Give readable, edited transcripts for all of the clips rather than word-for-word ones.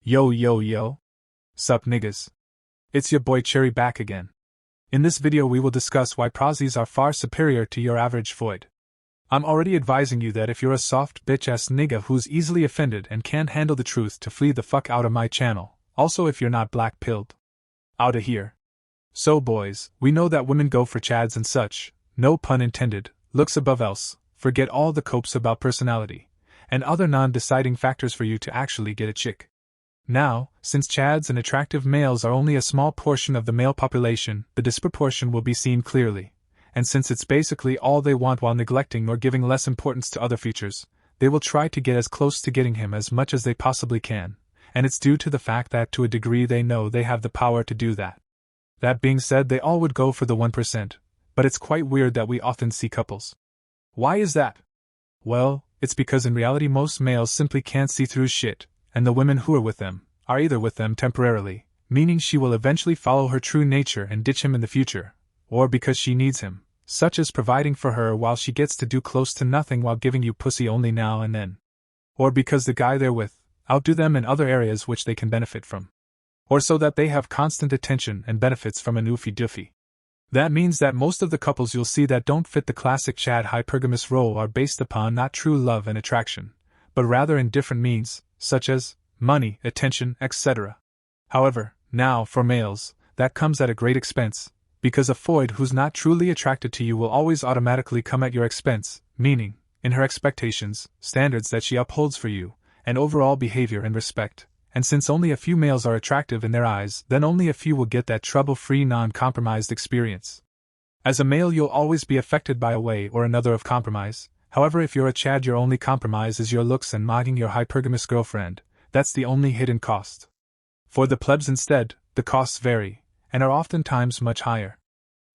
Yo yo yo. Sup niggas. It's your boy Cherry back again. In this video we will discuss why prosies are far superior to your average foid. I'm already advising you that if you're a soft bitch-ass nigga who's easily offended and can't handle the truth to flee the fuck out of my channel, also if you're not black-pilled. Outta here. So boys, we know that women go for chads and such, no pun intended, looks above else, forget all the copes about personality, and other non-deciding factors for you to actually get a chick. Now, since chads and attractive males are only a small portion of the male population, the disproportion will be seen clearly, and since it's basically all they want while neglecting or giving less importance to other features, they will try to get as close to getting him as much as they possibly can, and it's due to the fact that to a degree they know they have the power to do that. That being said, they all would go for the 1%, but it's quite weird that we often see couples. Why is that? Well, it's because in reality most males simply can't see through shit, and the women who are with them are either with them temporarily, meaning she will eventually follow her true nature and ditch him in the future, or because she needs him, such as providing for her while she gets to do close to nothing while giving you pussy only now and then. Or because the guy they're with outdo them in other areas which they can benefit from. Or so that they have constant attention and benefits from an oofy-doofy. That means that most of the couples you'll see that don't fit the classic Chad hypergamous role are based upon not true love and attraction, but rather in different means, such as money, attention, etc. However, now, for males, that comes at a great expense, because a foid who's not truly attracted to you will always automatically come at your expense, meaning, in her expectations, standards that she upholds for you, and overall behavior and respect. And since only a few males are attractive in their eyes, then only a few will get that trouble-free, non-compromised experience. As a male, you'll always be affected by a way or another of compromise. However, if you're a chad, your only compromise is your looks and mogging your hypergamous girlfriend. That's the only hidden cost. For the plebs instead, the costs vary, and are oftentimes much higher.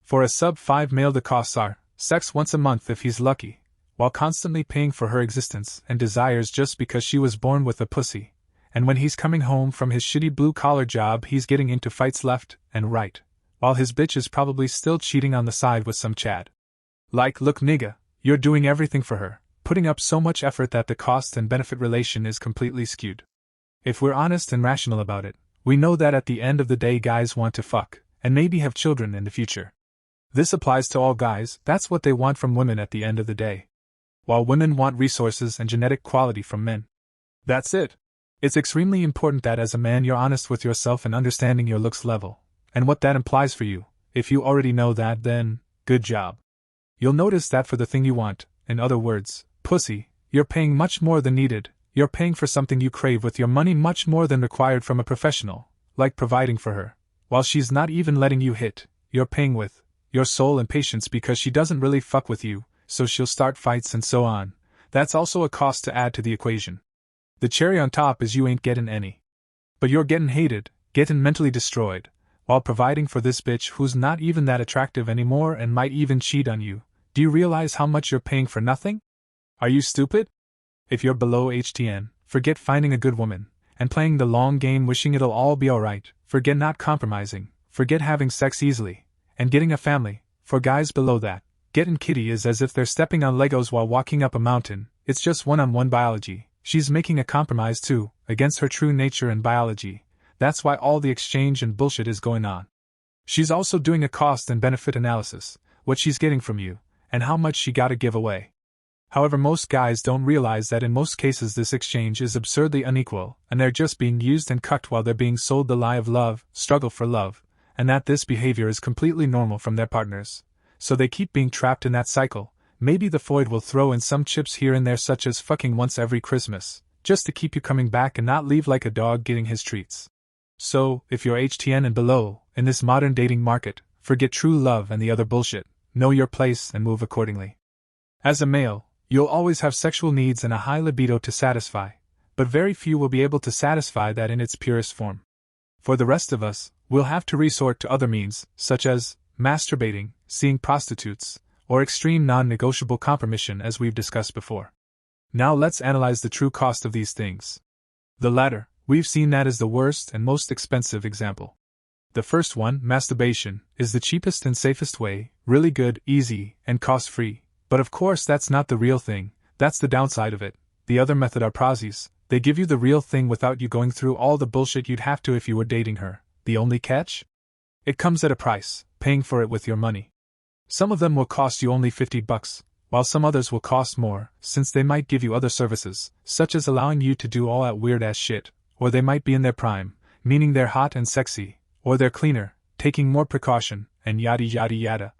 For a sub-5 male the costs are, sex once a month if he's lucky, while constantly paying for her existence and desires just because she was born with a pussy. And when he's coming home from his shitty blue-collar job he's getting into fights left and right, while his bitch is probably still cheating on the side with some chad. Like, look nigga, you're doing everything for her, putting up so much effort that the cost and benefit relation is completely skewed. If we're honest and rational about it, we know that at the end of the day guys want to fuck, and maybe have children in the future. This applies to all guys, that's what they want from women at the end of the day. While women want resources and genetic quality from men. That's it. It's extremely important that as a man you're honest with yourself and understanding your looks level, and what that implies for you. If you already know that, then, good job. You'll notice that for the thing you want, in other words, pussy, you're paying much more than needed. You're paying for something you crave with your money much more than required from a professional, like providing for her. While she's not even letting you hit, you're paying with your soul and patience because she doesn't really fuck with you, so she'll start fights and so on. That's also a cost to add to the equation. The cherry on top is you ain't getting any. But you're getting hated, getting mentally destroyed, while providing for this bitch who's not even that attractive anymore and might even cheat on you. Do you realize how much you're paying for nothing? Are you stupid? If you're below HTN, forget finding a good woman, and playing the long game wishing it'll all be alright, forget not compromising, forget having sex easily, and getting a family. For guys below that, getting kitty is as if they're stepping on Legos while walking up a mountain. It's just one-on-one biology. She's making a compromise too, against her true nature and biology. That's why all the exchange and bullshit is going on. She's also doing a cost and benefit analysis, what she's getting from you, and how much she gotta give away. However, most guys don't realize that in most cases this exchange is absurdly unequal, and they're just being used and cucked while they're being sold the lie of love, struggle for love, and that this behavior is completely normal from their partners. So they keep being trapped in that cycle. Maybe the foid will throw in some chips here and there such as fucking once every Christmas, just to keep you coming back and not leave like a dog getting his treats. So, if you're HTN and below, in this modern dating market, forget true love and the other bullshit, know your place and move accordingly. As a male, you'll always have sexual needs and a high libido to satisfy, but very few will be able to satisfy that in its purest form. For the rest of us, we'll have to resort to other means, such as masturbating, seeing prostitutes, or extreme non-negotiable compromission as we've discussed before. Now let's analyze the true cost of these things. The latter, we've seen that as the worst and most expensive example. The first one, masturbation, is the cheapest and safest way, really good, easy, and cost-free. But of course that's not the real thing, that's the downside of it. The other method are prosies, They give you the real thing without you going through all the bullshit you'd have to if you were dating her. The only catch? It comes at a price, paying for it with your money. Some of them will cost you only $50, while some others will cost more, since they might give you other services, such as allowing you to do all that weird-ass shit, or they might be in their prime, meaning they're hot and sexy, or they're cleaner, taking more precaution, and yada yada yada.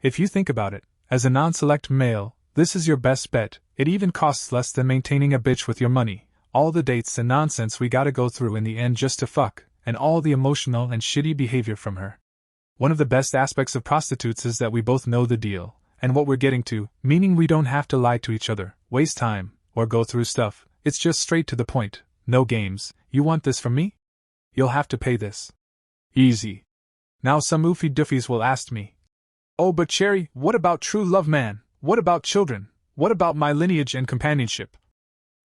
If you think about it, as a non-select male, this is your best bet. It even costs less than maintaining a bitch with your money, all the dates and nonsense we gotta go through in the end just to fuck, and all the emotional and shitty behavior from her. One of the best aspects of prostitutes is that we both know the deal, and what we're getting to, meaning we don't have to lie to each other, waste time, or go through stuff. It's just straight to the point, no games. You want this from me? You'll have to pay this. Easy. Now some oofy doofies will ask me, oh but Cherry, what about true love, man? What about children? What about my lineage and companionship?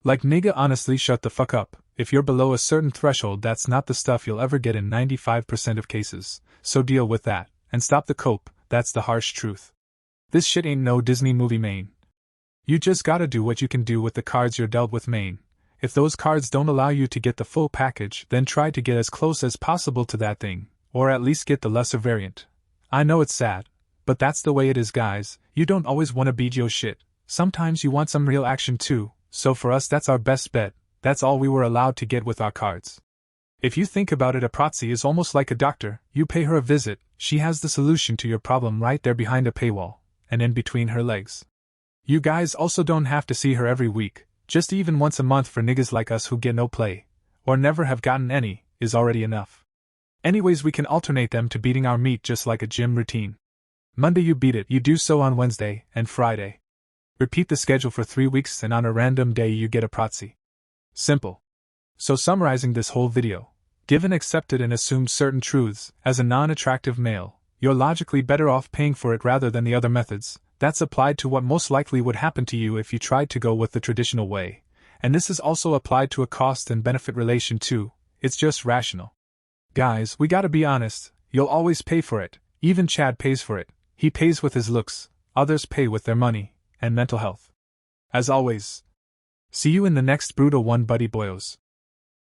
Like nigga, honestly shut the fuck up. If you're below a certain threshold, that's not the stuff you'll ever get in 95% of cases, so deal with that, and stop the cope. That's the harsh truth. This shit ain't no Disney movie, main. You just gotta do what you can do with the cards you're dealt with, main. If those cards don't allow you to get the full package, then try to get as close as possible to that thing, or at least get the lesser variant. I know it's sad, but that's the way it is, guys. You don't always want to beat your shit. Sometimes you want some real action too, so for us that's our best bet. That's all we were allowed to get with our cards. If you think about it, a proxy is almost like a doctor. You pay her a visit, she has the solution to your problem right there behind a paywall, and in between her legs. You guys also don't have to see her every week, just even once a month for niggas like us who get no play, or never have gotten any, is already enough. Anyways, we can alternate them to beating our meat just like a gym routine. Monday you beat it, you do so on Wednesday and Friday. Repeat the schedule for 3 weeks and on a random day you get a proxy. Simple. So summarizing this whole video, given accepted and assumed certain truths, as a non-attractive male, you're logically better off paying for it rather than the other methods. That's applied to what most likely would happen to you if you tried to go with the traditional way, and this is also applied to a cost and benefit relation too. It's just rational. Guys, we gotta be honest, you'll always pay for it. Even Chad pays for it. He pays with his looks, others pay with their money and mental health. As always, see you in the next brutal one, buddy boyos.